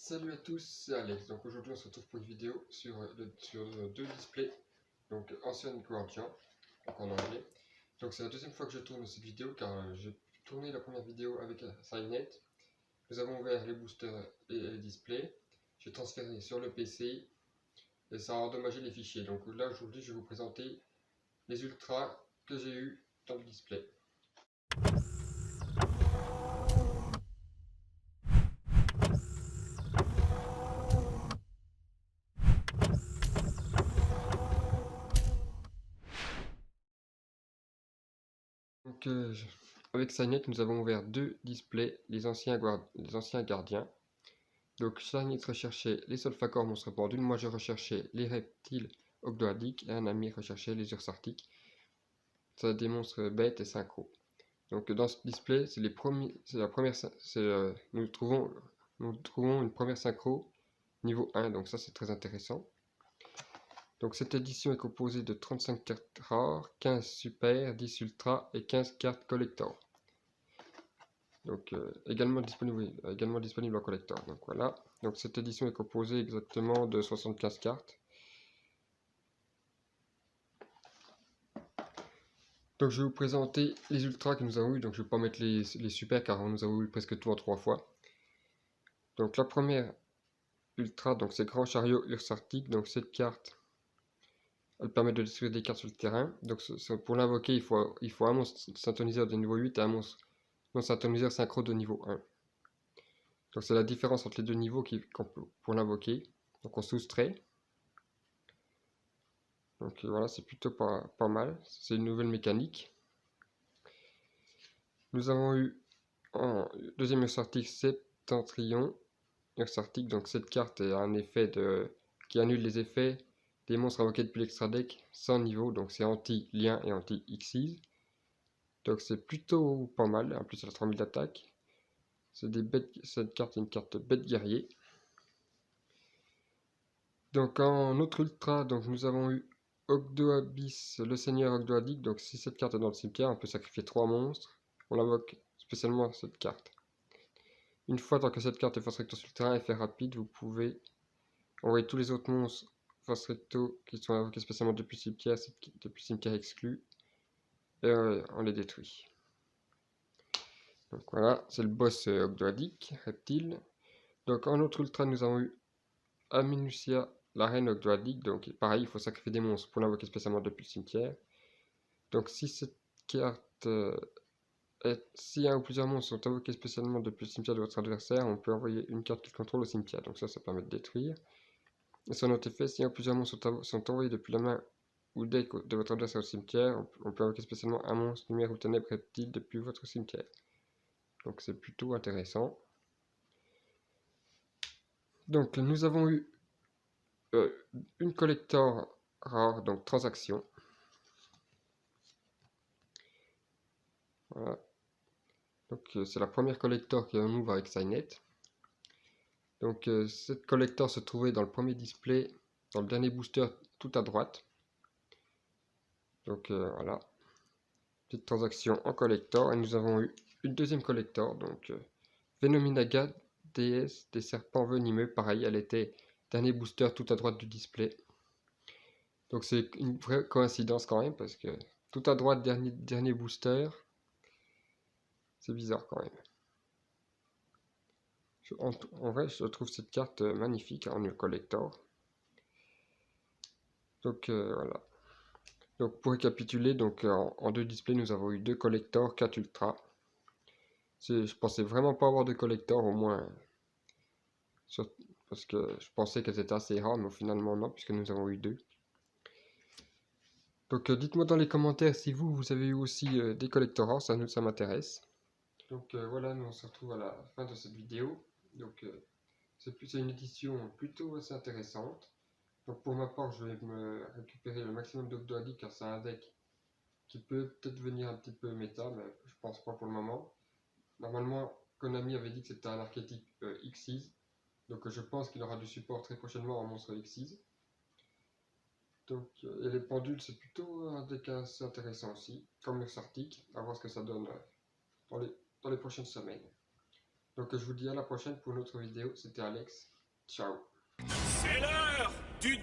Salut à tous, c'est Alex. Donc aujourd'hui on se retrouve pour une vidéo sur deux displays, donc Ancien Guardian, donc en anglais. Donc c'est la deuxième fois que je tourne cette vidéo car j'ai tourné la première vidéo avec Cynet. Nous avons ouvert les boosters et les displays. J'ai transféré sur le PC et ça a endommagé les fichiers. Donc là aujourd'hui je vais vous présenter les ultras que j'ai eu dans le display. Donc, avec Cynet, nous avons ouvert deux displays, les anciens gardiens. Donc, Cynet recherchait les solfacors monstres pendules, moi je recherchais les reptiles ogdoadiques et un ami recherchait les urs arctiques. Ça des monstres bêtes et synchro. Donc, dans ce display, c'est la première, nous trouvons une première synchro niveau 1, donc ça c'est très intéressant. Donc cette édition est composée de 35 cartes rares, 15 super, 10 ultra et 15 cartes collector. Donc également disponible en collector. Donc voilà. Donc cette édition est composée exactement de 75 cartes. Donc je vais vous présenter les ultras que nous avons eu. Donc je ne vais pas mettre les super car nous avons eu presque tout en 3 fois. Donc la première ultra, donc c'est Grand Chariot Urs Arctique. Donc cette carte, elle permet de détruire des cartes sur le terrain. Donc pour l'invoquer, il faut un monstre synthoniseur de niveau 8 et un monstre non synthoniseur synchro de niveau 1. Donc c'est la différence entre les deux niveaux pour l'invoquer. Donc on soustrait. Donc voilà, c'est plutôt pas mal. C'est une nouvelle mécanique. Nous avons eu en deuxième Urs Arctique Septentrion Urs Arctique. Donc cette carte a un effet qui annule les effets des monstres invoqués depuis l'extra deck sans niveau. Donc c'est anti-lien et anti-Xyz. Donc c'est plutôt pas mal. En plus elle a 3000 d'attaque. Cette carte est une carte bête guerrier. Donc en autre ultra, donc nous avons eu Ogdoabyss, le seigneur Ogdoadique. Donc si cette carte est dans le cimetière, on peut sacrifier 3 monstres. On invoque spécialement cette carte. Une fois tant que cette carte est force recto sur le terrain, effet rapide, vous pouvez envoyer tous les autres monstres force recto qui sont invoqués spécialement depuis le cimetière exclu. Et on les détruit. Donc voilà, c'est le boss Ogdoadique, reptile. Donc en autre ultra, nous avons eu Aminusia, la reine Ogdoadique. Donc pareil, il faut sacrifier des monstres pour l'invoquer spécialement depuis le cimetière. Donc si cette carte si un ou plusieurs monstres sont invoqués spécialement depuis le cimetière de votre adversaire, on peut envoyer une carte qu'il contrôle au cimetière. Donc ça permet de détruire. Et sur notre effet, si un ou plusieurs monstres sont envoyés depuis la main ou deck de votre adversaire au cimetière, on peut invoquer spécialement un monstre, lumière ou ténèbres reptile depuis votre cimetière. Donc c'est plutôt intéressant. Donc nous avons eu une collector rare, donc transaction. Voilà. Donc c'est la première collector qu'on ouvre avec Cynet. Donc cette collector se trouvait dans le premier display, dans le dernier booster tout à droite. Donc voilà, petite transaction en collector. Et nous avons eu une deuxième collector, donc Venominaga, déesse des serpents venimeux. Pareil, elle était dernier booster tout à droite du display. Donc c'est une vraie coïncidence quand même, parce que tout à droite, dernier booster, c'est bizarre quand même. En vrai, je trouve cette carte magnifique en collector. Donc voilà. Donc pour récapituler, donc en deux displays, nous avons eu 2 collectors, 4 ultras. Je pensais vraiment pas avoir de collector, au moins, parce que je pensais qu'elles étaient assez rares, mais finalement non, puisque nous avons eu 2. Donc dites-moi dans les commentaires si vous avez eu aussi des collectors rares, ça m'intéresse. Donc voilà, nous on se retrouve à la fin de cette vidéo. Donc c'est une édition plutôt assez intéressante. Donc pour ma part, je vais me récupérer le maximum d'Ogdoadique car c'est un deck qui peut peut-être venir un petit peu méta, mais je pense pas pour le moment. Normalement, Konami avait dit que c'était un archétype Xyz, donc je pense qu'il aura du support très prochainement en monstre Xyz. Donc, et les pendules, c'est plutôt un deck assez intéressant aussi, comme le Sartic, à voir ce que ça donne dans les prochaines semaines. Donc je vous dis à la prochaine pour une autre vidéo. C'était Alex. Ciao. C'est l'heure du